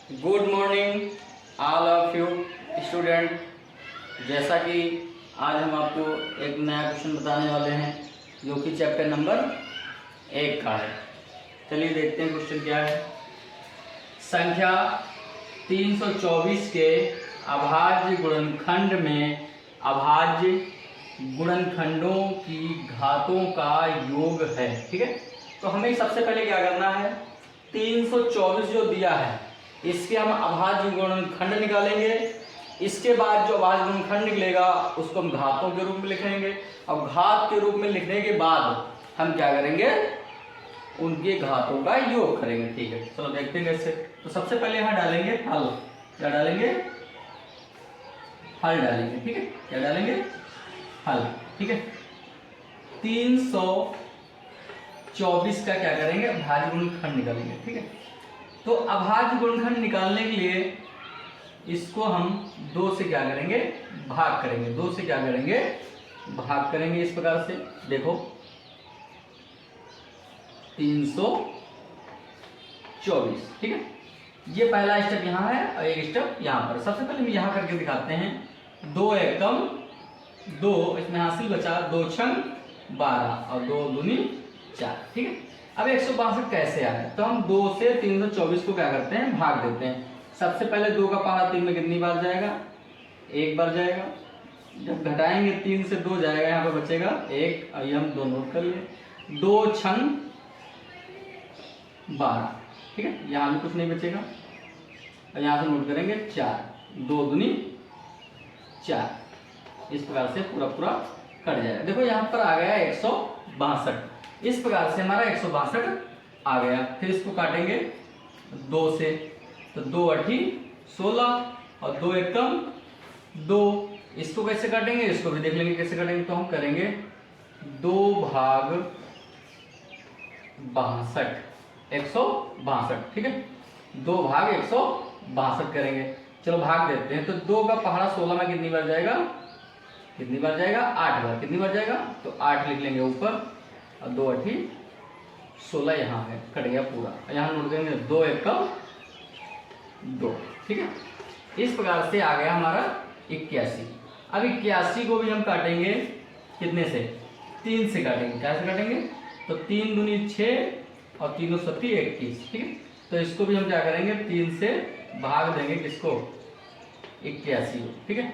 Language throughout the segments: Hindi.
Good morning all of you student. जैसा कि आज हम आपको एक नया क्वेश्चन बताने वाले हैं जो कि चैप्टर नंबर 1 का है। चलिए देखते हैं क्वेश्चन क्या है। संख्या 324 के अभाज्य गुणनखंड में अभाज्य गुणनखंडों की घातों का योग है। ठीक है, तो हमें सबसे पहले क्या करना है, 324 जो दिया है इसके हम अभाज्य गुणनखंड निकालेंगे। इसके बाद जो अभाज्य गुणनखंड निकलेगा उसको हम घातों के रूप में लिखेंगे। अब घात के रूप में लिखने के बाद हम क्या करेंगे, उनके घातों का योग करेंगे। ठीक है, चलो देखते हैं कैसे। तो सबसे पहले यहाँ डालेंगे हल। क्या डालेंगे? हल डालेंगे। ठीक है, क्या डालेंगे? हल। ठीक है, 324 का क्या करेंगे, अभाज्य गुणनखंड निकालेंगे। ठीक है, तो अभाज्य गुणनखंड निकालने के लिए इसको हम 2 से क्या करेंगे, भाग करेंगे। 2 से क्या करेंगे, भाग करेंगे। इस प्रकार से देखो 324। ठीक है, ये पहला स्टेप यहाँ है और एक स्टेप यहाँ पर। सबसे पहले हम यहाँ करके दिखाते हैं। 2 एकम 2, इसमें हासिल बचा 2 छंग 12 और 2 दूनी 4। ठीक है, अब 162 कैसे आया, तो हम 2 से 324 को क्या करते हैं, भाग देते हैं। सबसे पहले 2 का पहाड़ा 3 में कितनी बार जाएगा, 1 बार जाएगा। जब घटाएंगे 3 से 2 जाएगा, यहाँ पर बचेगा 1। और ये हम 2 नोट कर लिए। 2 छंग 12। ठीक है, यहाँ भी कुछ नहीं बचेगा और यहाँ से नोट करेंगे 4। 2 दूनी 4। इस प्रकार से पूरा पूरा कट जाएगा। देखो यहाँ पर आ गया 162। इस प्रकार से हमारा 162 आ गया। फिर इसको काटेंगे 2 से, तो 2 8 16 और 2 एकम 2। इसको कैसे काटेंगे, इसको भी देख लेंगे कैसे काटेंगे। तो हम करेंगे 2 भाग 62, 162। ठीक है, 2 भाग 162 करेंगे। चलो भाग देते हैं। तो 2 का पहाड़ा 16 में कितनी बार जाएगा, कितनी बार जाएगा, 8 बार। कितनी बार जाएगा, तो 8 लिख लेंगे ऊपर और 2 8 16 यहाँ है, कट गया पूरा। यहाँ नोट करेंगे 2 एकम 2। ठीक है, इस प्रकार से आ गया हमारा 81। अब 81 को भी हम काटेंगे कितने से, 3 से काटेंगे। क्या से काटेंगे, तो 3 दूनी 6 और 3 7 21। ठीक है, तो इसको भी हम क्या करेंगे, 3 से भाग देंगे किसको, 81 को। ठीक है,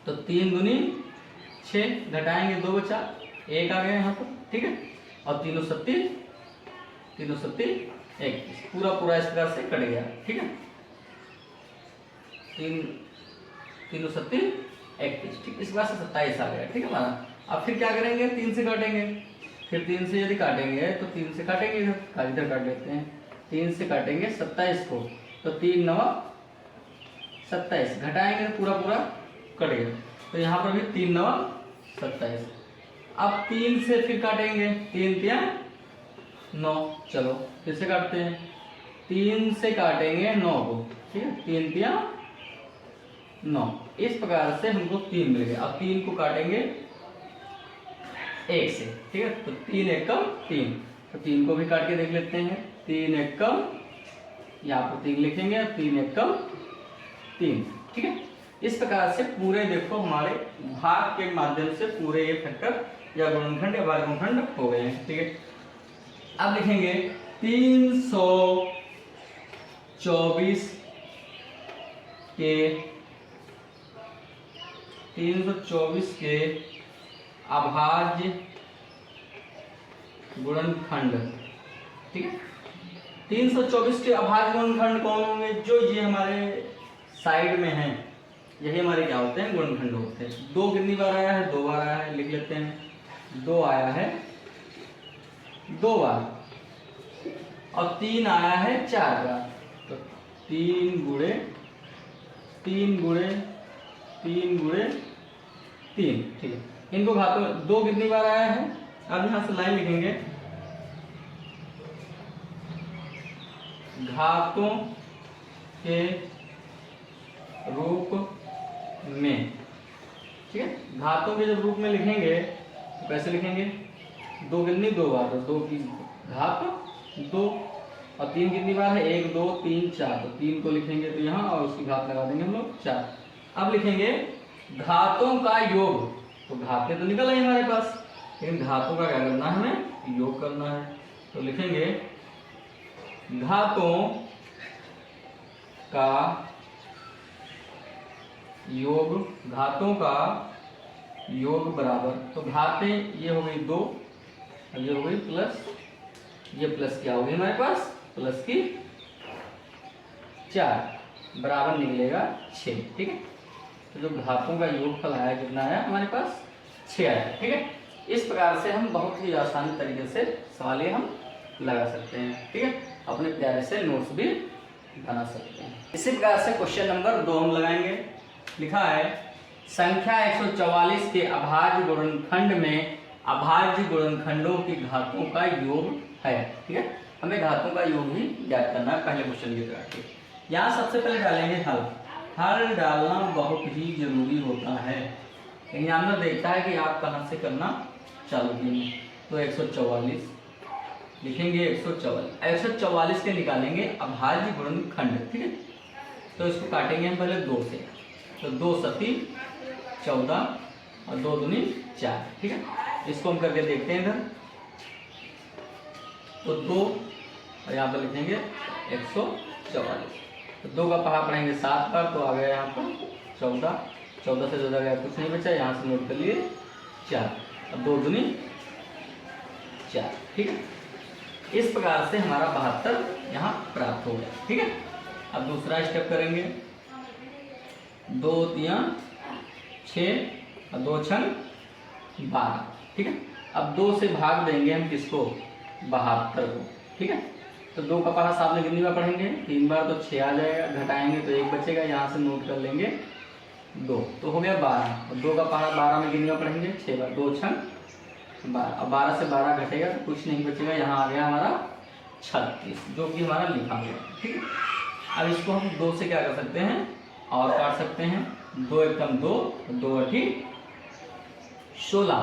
तो 3 दूनी 6, घटाएंगे 2 बचा 1 आ गया यहाँ पर। ठीक है, और 3 7 21। पूरा पूरा इस प्रकार से कट गया। ठीक है, 3 7 21। ठीक, इस बार से 27 आ गया। ठीक है हमारा। अब फिर क्या करेंगे, 3 से काटेंगे। फिर 3 से यदि काटेंगे तो 3 से काटेंगे, इधर काट लेते हैं। 3 से काटेंगे 27 को, तो 3 9 27, घटाएंगे तो पूरा पूरा कट गया। तो यहाँ पर भी 3 9 27। अब 3 से फिर काटेंगे, 3 3 9। चलो फिर से काटते हैं। 3 से काटेंगे 9 को। ठीक है, 3 3 9। इस प्रकार से हमको 3 मिल गया। अब 3 को काटेंगे 1 से। ठीक है, तो 3 एकम 3, तो 3 को भी काट के देख लेते हैं। 3 एकम, यहाँ पर 3 लिखेंगे, 3 एकम 3। ठीक है, इस प्रकार से पूरे देखो हमारे भाग के माध्यम से पूरे ये फैक्टर या गुणनखंड या भाज्य गुणनखंड हो गए हैं। ठीक है, अब लिखेंगे 324 के 324 के अभाज्य गुणनखंड। ठीक है, 324 के अभाज्य गुणनखंड कौन होंगे, जो ये हमारे साइड में हैं, यही हमारे क्या होते हैं, गुणनखंड होते हैं। 2 कितनी बार आया है, 2 बार आया है, लिख लेते हैं। 2 आया है 2 बार और 3 आया है 4 बार। तो 3 गुणे 3 गुणे 3 गुणे 3। ठीक है, इनको घातों में 2 कितनी बार आया है, अब यहां से लाइन लिखेंगे, घातों के रूप में। ठीक है, घातों के जब रूप में लिखेंगे तो कैसे लिखेंगे, 2 कितनी 2 बार, तो 2 की घात 2 और 3 कितनी बार है, 1 2 3 4, तो 3 को लिखेंगे तो यहाँ और उसकी घात लगा देंगे हम लोग 4। अब लिखेंगे घातों का योग, तो घातें तो निकल आई हमारे पास, लेकिन घातों का क्या करना है, हमें योग करना है। तो लिखेंगे घातों का योग, घातों का योग बराबर, तो घातें ये हो गई 2 और ये हो गई प्लस, ये प्लस क्या होगी हमारे पास, प्लस की 4 बराबर निकलेगा 6। ठीक है, तो जो घातों का योगफल आया कितना आया हमारे पास, 6 आया। ठीक है, इस प्रकार से हम बहुत ही आसान तरीके से सवाल ये हम लगा सकते हैं। ठीक है, अपने प्यारे से नोट्स भी बना सकते हैं। इसी प्रकार से क्वेश्चन नंबर 2 हम लगाएंगे। लिखा है संख्या 144 के अभाज्य गुणनखंड में अभाज्य गुणनखंडों की घातों का योग है। ठीक है, हमें घातों का योग ही ज्ञात करना है पहले क्वेश्चन की तरह। यहाँ सबसे पहले डालेंगे हल। हल डालना बहुत ही जरूरी होता है, एग्जामिनर देखता है कि आप कहाँ से करना चालू किए। तो 144 लिखेंगे, 144 के निकालेंगे अभाज्य गुणनखंड। ठीक है, तो इसको काटेंगे हम पहले 2 से, तो 2 सती 14 और 2 दूनी 4। ठीक है, इसको हम करके देखते हैं इधर, तो 2 और यहाँ पर लिखेंगे 144, तो 2 का पहाड़ा पढ़ेंगे 7 बार, तो आ गया यहाँ पर 14, 14 से ज़्यादा गया कुछ नहीं बचा, यहाँ से नोट कर लिए 4 और 2 दूनी 4। ठीक है, इस प्रकार से हमारा 72 यहाँ प्राप्त हो गया। ठीक है, अब दूसरा स्टेप करेंगे, 2 3 6 और 2 6 12। ठीक है, अब 2 से भाग देंगे हम किसको, 72 को। ठीक है, तो 2 का पहाड़ा सामने कितनी बार पढ़ेंगे, 3 बार, तो 6 आ जाएगा, घटाएंगे तो 1 बचेगा, यहाँ से नोट कर लेंगे 2, तो हो गया 12, और 2 का पहाड़ा 12 में कितनी बार पढ़ेंगे, 6 बार, 2 6 12, अब 12 से 12 घटेगा तो कुछ नहीं बचेगा, यहाँ आ गया हमारा 36, जो कि हमारा लिखा हुआ है। ठीक है, अब इसको हम 2 से क्या कर सकते हैं, और काट सकते हैं, 2 एकम 2, 2 अठी 16।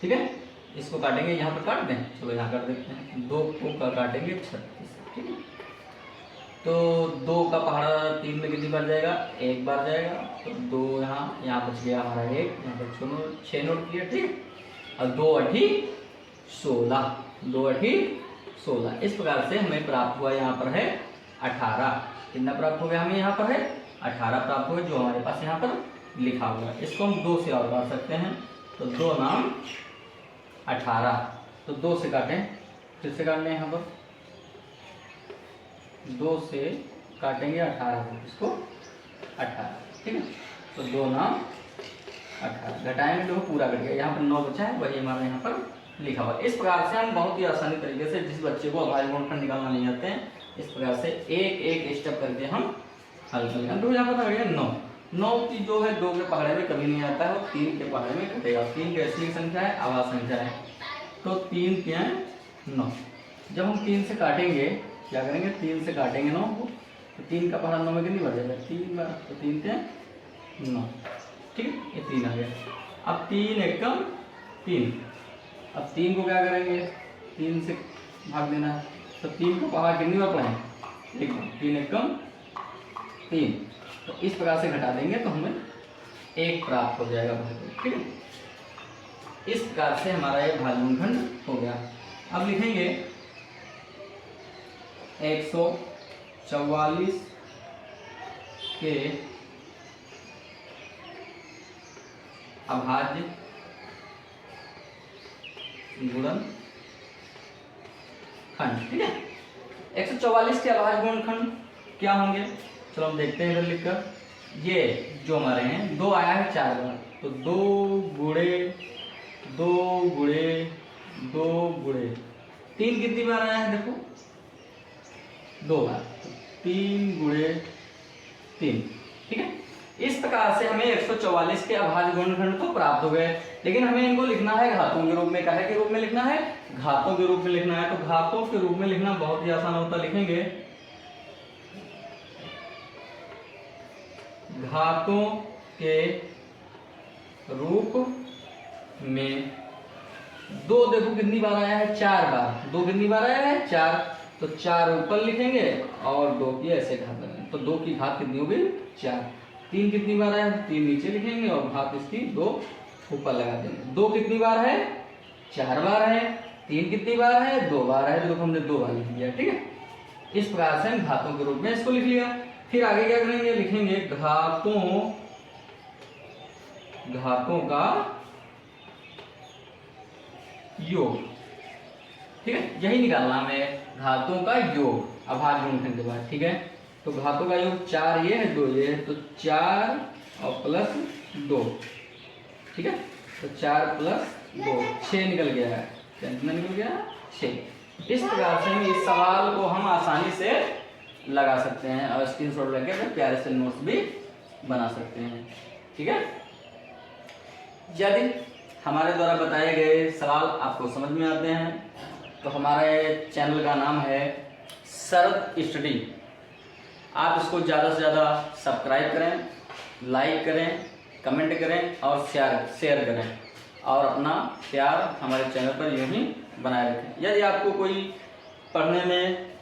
ठीक है, इसको काटेंगे, यहाँ पर काट दें, चलो यहाँ कर देते हैं, 2 को काटेंगे 36। ठीक है, तो 2 का पहाड़ा 3 में कितनी बार जाएगा, 1 बार जाएगा, तो 2 यहाँ बच गया हमारा 1, यहाँ पर 6 नोट किया। ठीक है, और 2 अठी 16, 2 अठी 16, इस प्रकार से हमें प्राप्त हुआ, यहाँ पर है 18। कितना प्राप्त हो गया हमें, यहाँ पर है 18 प्राप्त हो गया, जो हमारे पास यहाँ पर लिखा हुआ है। इसको हम 2 से और काट सकते हैं, तो 2 नाम 18, तो 2 से काटें, फिर से काटने यहाँ पर 2 से काटेंगे 18 को, इसको 18। ठीक है, तो 2 नाम 18, घटाएंगे तो पूरा कट गया, यहाँ पर 9 बचा है, वही हमारा यहाँ पर लिखा हुआ है। इस प्रकार से हम बहुत ही आसानी तरीके से, जिस बच्चे को अभाज्य गुणनखंड निकालना नहीं आते हैं, इस प्रकार से एक एक स्टेप करके हम हल कर लेंगे। तो यहाँ पर आ गया 9, 9 की जो है 2 के पहाड़े में कभी नहीं आता है, वो 3 के पहाड़े में कटेगा। 3 कैसी संख्या है, आवाज संख्या है, तो 3 क्या है 9। जब हम 3 से काटेंगे, क्या करेंगे, 3 से काटेंगे 9 को, तो 3 का पहाड़ा 9 में कितनी बार जाएगा, 3 बार, तो 3 क्या 9। ठीक है, ये 3 आ गया। अब 3 एकम 3, अब 3 को क्या करेंगे, 3 से भाग देना है, तो 3 को पहाड़ा कितनी बार पढ़ें, 3 एकम 3, तो इस प्रकार से घटा देंगे तो हमें 1 प्राप्त हो जाएगा भाग। ठीक है, इस प्रकार से हमारा ये भाज्य गुणनखंड हो गया। अब लिखेंगे 144 के अभाज्य गुणनखंड। ठीक है, 144 के अभाज्य गुणनखंड क्या होंगे, चलो हम देखते हैं इधर लिखकर। ये जो हमारे हैं 2 आया है 4 बार, तो 2 गुणे 2 गुणे 2 गुणे 3 कितनी बार आया है, देखो 2 बार, 3 गुणे 3। ठीक है, इस प्रकार से हमें 144 के अभाज्य गुणनखंड तो प्राप्त हो गए, लेकिन हमें इनको लिखना है घातों के रूप में। काहे के रूप में लिखना है, घातों के रूप में लिखना है। तो घातों के रूप में लिखना बहुत ही आसान होता है, लिखेंगे घातों के रूप में 2, देखो कितनी बार आया है, 4 बार, 2 कितनी बार आया है 4, तो 4 ऊपर लिखेंगे और 2 की ऐसे घात लगाएंगे, तो 2 की घात कितनी होगी 4। 3 कितनी बार है 3 नीचे लिखेंगे और घात इसकी 2 ऊपर लगा देंगे। 2 कितनी बार है 4 बार है, 3 कितनी बार है 2 बार है, तो हमने 2 बार लिख दिया। ठीक है, इस प्रकार से हम घातों के रूप में इसको लिख लिया। फिर आगे क्या करेंगे, लिखेंगे घातों का योग। ठीक है, यही निकालना हमें, घातों का योग अभाज्य गुणनखंड के बाद। ठीक है, तो घातों का योग 4 ये है 2 ये है, तो 4 और प्लस 2। ठीक है, तो 4 प्लस 2 6 निकल गया है। कितना निकल गया 6। इस प्रकार से हम इस सवाल को हम आसानी से लगा सकते हैं और स्क्रीनशॉट लेके अपने प्यारे से नोट्स भी बना सकते हैं। ठीक है, यदि हमारे द्वारा बताए गए सवाल आपको समझ में आते हैं तो हमारे चैनल का नाम है शरद स्टडी। आप इसको ज़्यादा से ज़्यादा सब्सक्राइब करें, लाइक करें, कमेंट करें और शेयर करें और अपना प्यार हमारे चैनल पर यूँ ही बनाए रखें। यदि आपको कोई पढ़ने में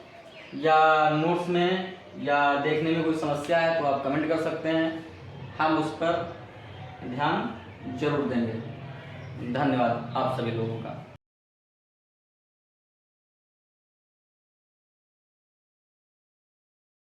या नोट्स में या देखने में कोई समस्या है तो आप कमेंट कर सकते हैं, हम उस पर ध्यान जरूर देंगे। धन्यवाद आप सभी लोगों का।